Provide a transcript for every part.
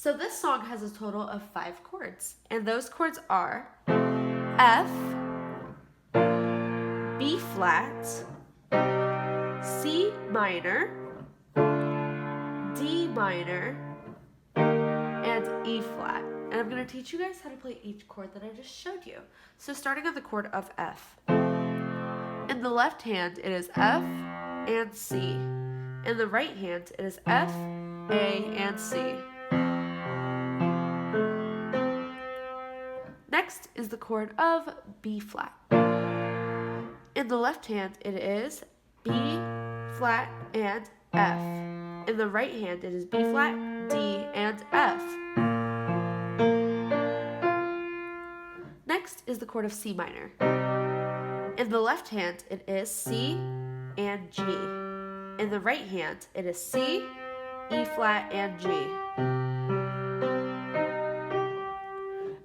So this song has a total of 5 chords, and those chords are F, B flat, C minor, D minor, and E flat. And I'm going to teach you guys how to play each chord that I just showed you. So starting on the chord of F. In the left hand, it is F and C. In the right hand, it is F, A, and C. Next is the chord of B flat. In the left hand, it is B flat and F. In the right hand, it is B flat, D, and F. Next is the chord of C minor. In the left hand, it is C and G. In the right hand, it is C, E flat, and G.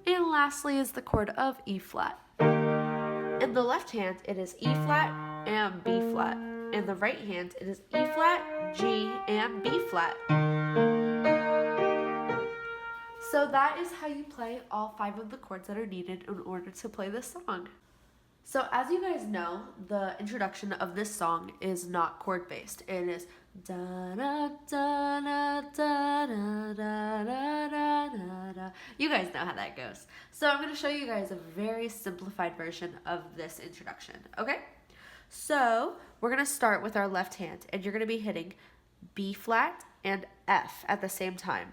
And lastly is the chord of E flat. In the left hand, it is E flat and B flat. In the right hand, it is E flat, G, and B flat. So that is how you play all 5 of the chords that are needed in order to play this song. So as you guys know, the introduction of this song is not chord based. It is da da da da da da da da da da. You guys know how that goes. So I'm going to show you guys a very simplified version of this introduction. Okay? So we're going to start with our left hand, and you're going to be hitting B flat and F at the same time,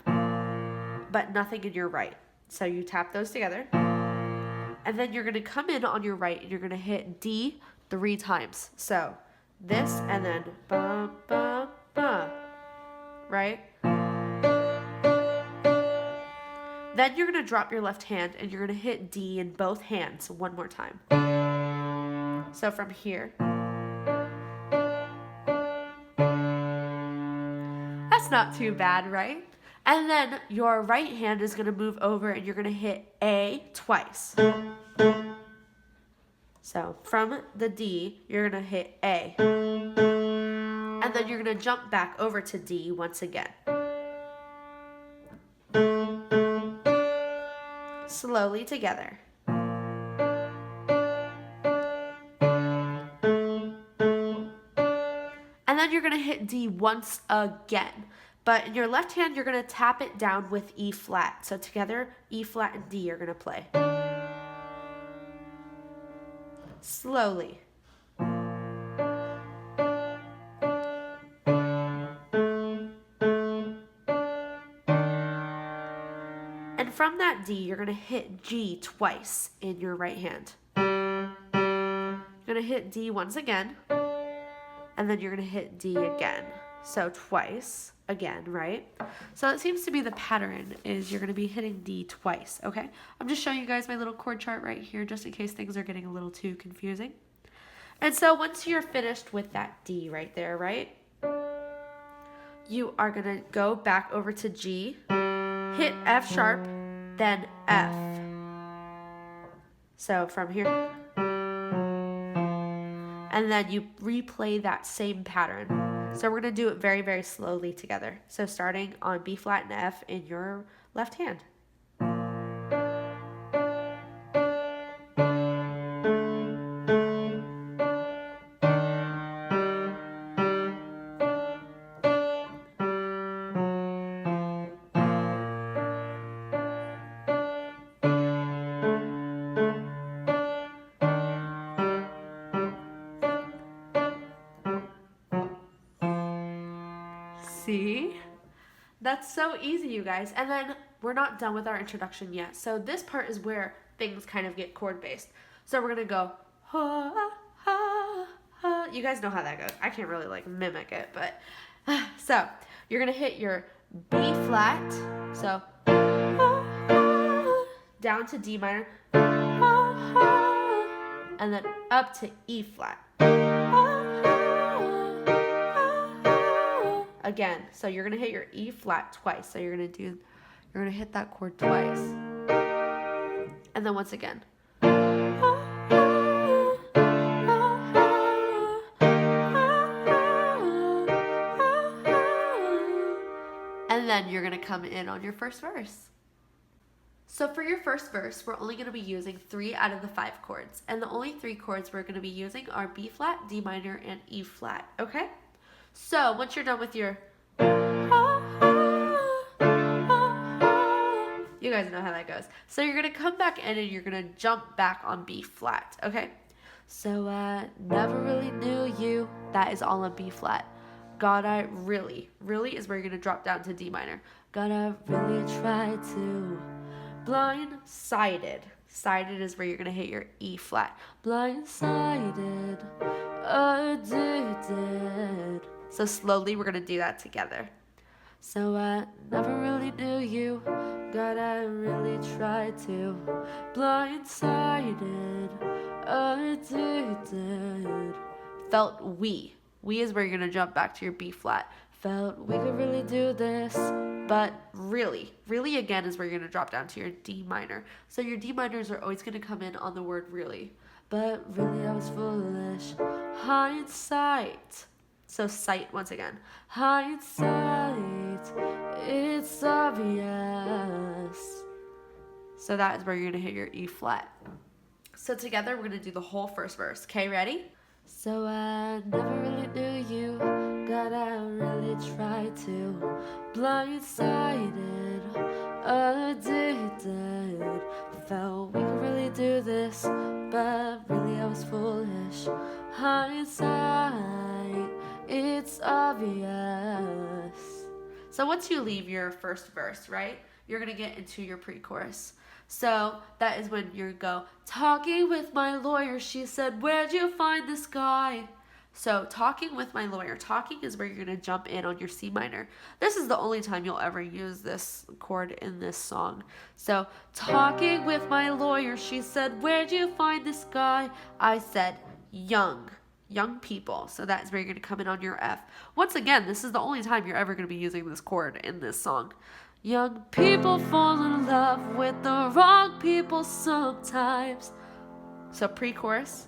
but nothing in your right. So you tap those together. And then you're going to come in on your right and you're going to hit D 3 times. So this and then ba ba ba. Right? Then you're going to drop your left hand and you're going to hit D in both hands one more time. So from here. That's not too bad, right? And then your right hand is going to move over and you're going to hit A twice. So from the D, you're going to hit A. And then you're going to jump back over to D once again. Slowly together. And then you're going to hit D once again. But in your left hand, you're going to tap it down with E flat. So together, E flat and D are going to play. Slowly. And from that D, you're going to hit G twice in your right hand. You're going to hit D once again. And then you're going to hit D again. So twice again, right? So it seems to be the pattern is you're going to be hitting D twice, okay? I'm just showing you guys my little chord chart right here just in case things are getting a little too confusing. And so once you're finished with that D right there, right? You are going to go back over to G, hit F sharp, then F. So from here. And then you replay that same pattern. So we're going to do it very, very slowly together. So starting on B flat and F in your left hand. See? That's so easy, you guys. And then we're not done with our introduction yet. So this part is where things kind of get chord based. So we're going to go ha, ha, ha. You guys know how that goes. I can't really like mimic it, but so you're going to hit your B flat. So down to D minor. And then up to E flat. Again, so you're going to hit your E flat twice. So you're going to hit that chord twice. And then once again. And then you're going to come in on your first verse. So for your first verse, we're only going to be using 3 out of the 5 chords. And the only 3 chords we're going to be using are B flat, D minor, and E flat, okay? So once you're done with your you guys know how that goes. So you're going to come back in and you're going to jump back on B flat, okay? So I never really knew you. That is all on B flat. God, I really is where you're going to drop down to D minor. God, I really tried to. Blindsided. Sided is where you're going to hit your E flat. Blindsided. Addicted. So slowly we're going to do that together. So I never really knew you. God, I really tried to. Blindsided. Addicted. Felt we. We is where you're going to jump back to your B flat. Felt we could really do this. But really again is where you're going to drop down to your D minor. So your D minors are always going to come in on the word really. But really I was foolish. Hindsight. So sight once again. Hindsight. It's obvious. So that is where you're going to hit your E flat. So together we're going to do the whole first verse. Okay, ready? So I never really knew you. God, I really tried to. Blindsided, addicted. Felt we could really do this, but really I was foolish. Hindsight, it's obvious. So once you leave your first verse, right, you're going to get into your pre-chorus. So that is when you go, talking with my lawyer, she said, where'd you find this guy? So talking with my lawyer, talking is where you're going to jump in on your C minor. This is the only time you'll ever use this chord in this song. So talking with my lawyer, she said, where'd you find this guy? I said, young people. So that is where you're going to come in on your F. Once again, this is the only time you're ever going to be using this chord in this song. Young people fall in love with the wrong people sometimes. So pre-chorus.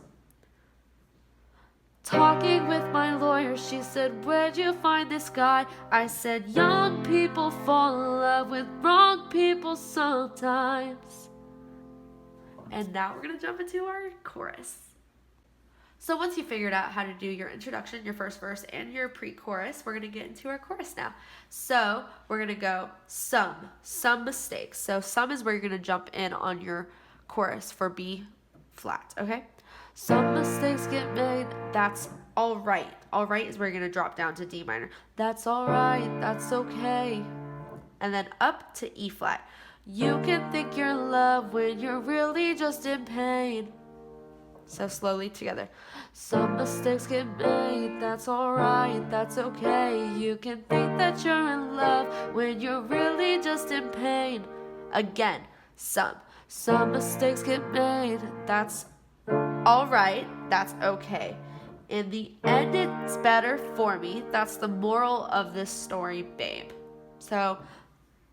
Talking with my lawyer, she said, where'd you find this guy? I said, young people fall in love with wrong people sometimes. And now we're going to jump into our chorus. So once you figured out how to do your introduction, your first verse, and your pre-chorus, we're going to get into our chorus now. So we're going to go some mistakes. So some is where you're going to jump in on your chorus for B flat, okay? Some mistakes get made, that's all right. All right is where you're going to drop down to D minor. That's all right, that's okay. And then up to E flat. You can think you're in love when you're really just in pain. So slowly together. Some mistakes get made, that's alright, that's okay. You can think that you're in love when you're really just in pain. Again, some mistakes get made, that's alright, that's okay. In the end, it's better for me. That's the moral of this story, babe. So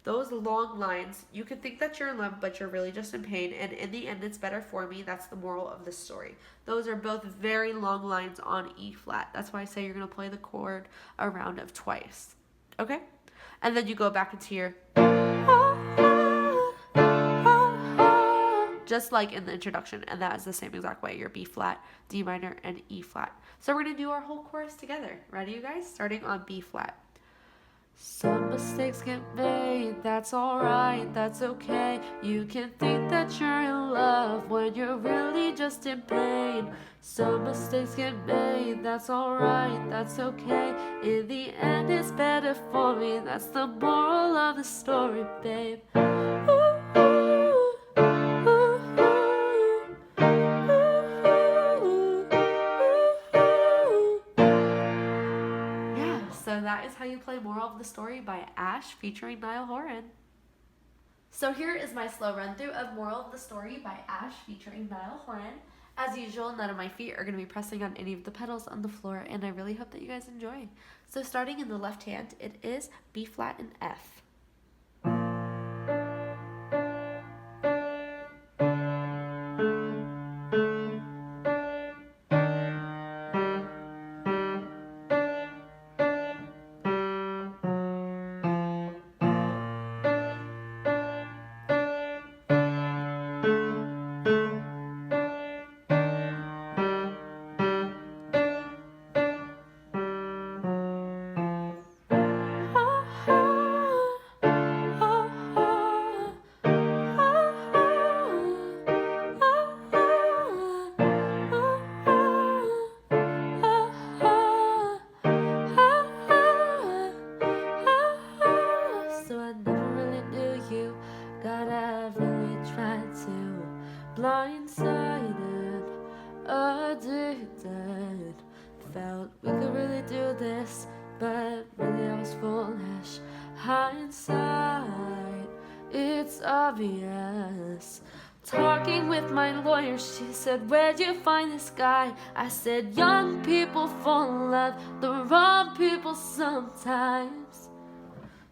those long lines, you can think that you're in love, but you're really just in pain. And in the end, it's better for me. That's the moral of the story. Those are both very long lines on E flat. That's why I say you're going to play the chord a round of twice. Okay? And then you go back into your just like in the introduction. And that is the same exact way. Your B flat, D minor, and E flat. So we're going to do our whole chorus together. Ready, you guys? Starting on B flat. Some mistakes get made, that's alright, that's okay. You can think that you're in love when you're really just in pain. Some mistakes get made, that's alright, that's okay. In the end, it's better for me. That's the moral of the story, babe. So that is how you play Moral of the Story by Ashe featuring Niall Horan. So here is my slow run through of Moral of the Story by Ashe featuring Niall Horan. As usual, none of my feet are going to be pressing on any of the pedals on the floor, and I really hope that you guys enjoy. So starting in the left hand, it is B flat and F. addicted. Felt we could really do this, but really I was foolish. Hindsight, it's obvious. Talking with my lawyer, she said, where'd you find this guy? I said, young people fall in love, the wrong people sometimes.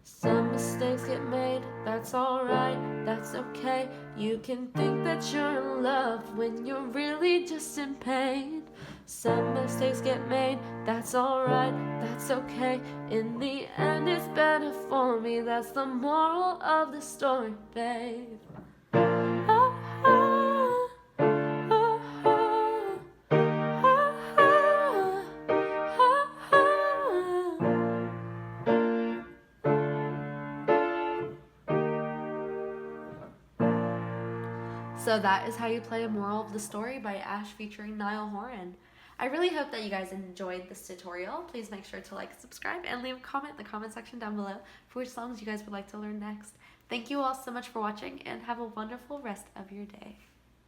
Some mistakes get made, that's alright, that's okay. You can think that you're in love when you're really just in pain. Some mistakes get made, that's alright, that's okay. In the end it's better for me, that's the moral of the story, babe. So that is how you play a moral of the story by Ashe featuring Niall Horan. I really hope that you guys enjoyed this tutorial. Please make sure to like, subscribe, and leave a comment in the comment section down below for which songs you guys would like to learn next. Thank you all so much for watching, and have a wonderful rest of your day.